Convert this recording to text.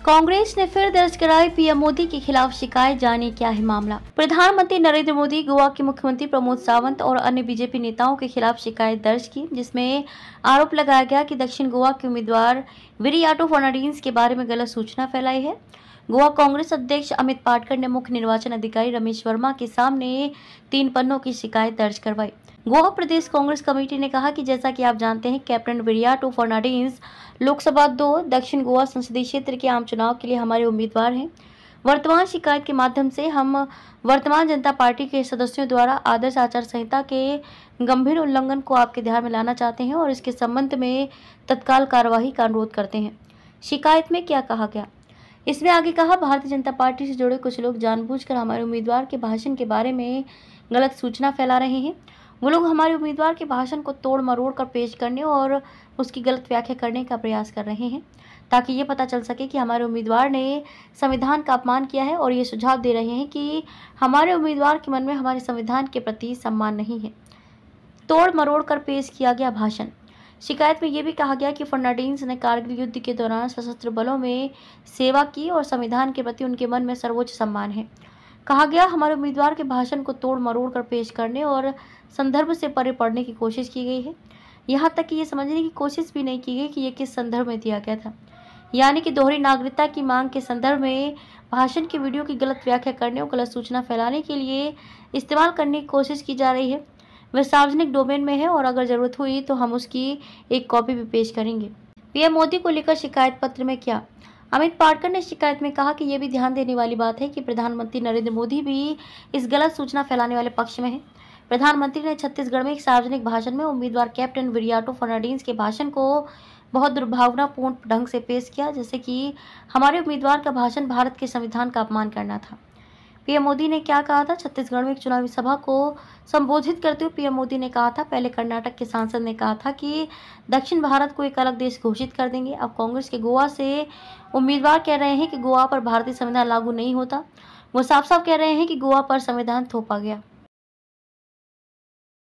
कांग्रेस ने फिर दर्ज कराई पीएम मोदी के खिलाफ शिकायत, जाने क्या है मामला। प्रधानमंत्री नरेंद्र मोदी गोवा के मुख्यमंत्री प्रमोद सावंत और अन्य बीजेपी नेताओं के खिलाफ शिकायत दर्ज की, जिसमें आरोप लगाया गया कि दक्षिण गोवा के उम्मीदवार विरियाटो फर्नांडिस के बारे में गलत सूचना फैलाई है। गोवा कांग्रेस अध्यक्ष अमित पाटकर ने मुख्य निर्वाचन अधिकारी रमेश वर्मा के सामने 3 पन्नों की शिकायत दर्ज करवाई। गोवा प्रदेश कांग्रेस कमेटी ने कहा कि जैसा कि आप जानते हैं, कैप्टन विरियाटो फर्नांडिस लोकसभा 2 दक्षिण गोवा संसदीय क्षेत्र के आम चुनाव के लिए हमारे उम्मीदवार हैं। वर्तमान शिकायत के माध्यम से हम वर्तमान जनता पार्टी के सदस्यों द्वारा आदर्श आचार संहिता के गंभीर उल्लंघन को आपके ध्यान में लाना चाहते हैं और इसके संबंध में तत्काल कार्यवाही का अनुरोध करते हैं। शिकायत में क्या कहा गया, इसमें आगे कहा, भारतीय जनता पार्टी से जुड़े कुछ लोग जानबूझकर हमारे उम्मीदवार के भाषण के बारे में गलत सूचना फैला रहे हैं। वो लोग हमारे उम्मीदवार के भाषण को तोड़ मरोड़ कर पेश करने और उसकी गलत व्याख्या करने का प्रयास कर रहे हैं, ताकि ये पता चल सके कि हमारे उम्मीदवार ने संविधान का अपमान किया है, और ये सुझाव दे रहे हैं कि हमारे उम्मीदवार के मन में हमारे संविधान के प्रति सम्मान नहीं है। तोड़ मरोड़ कर पेश किया गया भाषण। शिकायत में यह भी कहा गया कि फर्नांडिस ने कारगिल युद्ध के दौरान सशस्त्र बलों में सेवा की और संविधान के प्रति उनके मन में सर्वोच्च सम्मान है। कहा गया, हमारे उम्मीदवार के भाषण को तोड़ मरोड़ कर पेश करने और संदर्भ से परे पढ़ने की कोशिश की गई है। यहाँ तक कि ये समझने की कोशिश भी नहीं की गई कि ये किस संदर्भ में दिया गया था, यानी कि दोहरी नागरिकता की मांग के संदर्भ में भाषण की वीडियो की गलत व्याख्या करने और गलत सूचना फैलाने के लिए इस्तेमाल करने की कोशिश की जा रही है। वह सार्वजनिक डोमेन में है और अगर जरूरत हुई तो हम उसकी एक कॉपी भी पेश करेंगे। पीएम मोदी को लेकर शिकायत पत्र में क्या? अमित पाटकर ने शिकायत में कहा कि यह भी ध्यान देने वाली बात है कि प्रधानमंत्री नरेंद्र मोदी भी इस गलत सूचना फैलाने वाले पक्ष में है। प्रधानमंत्री ने छत्तीसगढ़ में एक सार्वजनिक भाषण में उम्मीदवार कैप्टन विरियाटो फर्नांडिस के भाषण को बहुत दुर्भावनापूर्ण ढंग से पेश किया, जैसे कि हमारे उम्मीदवार का भाषण भारत के संविधान का अपमान करना था। पीएम मोदी ने क्या कहा था? छत्तीसगढ़ में एक चुनावी सभा को संबोधित करते हुए पीएम मोदी ने कहा था, पहले कर्नाटक के सांसद ने कहा था कि दक्षिण भारत को एक अलग देश घोषित कर देंगे। अब कांग्रेस के गोवा से उम्मीदवार कह रहे हैं कि गोवा पर भारतीय संविधान लागू नहीं होता। वो साफ साफ कह रहे हैं कि गोवा पर संविधान थोपा गया।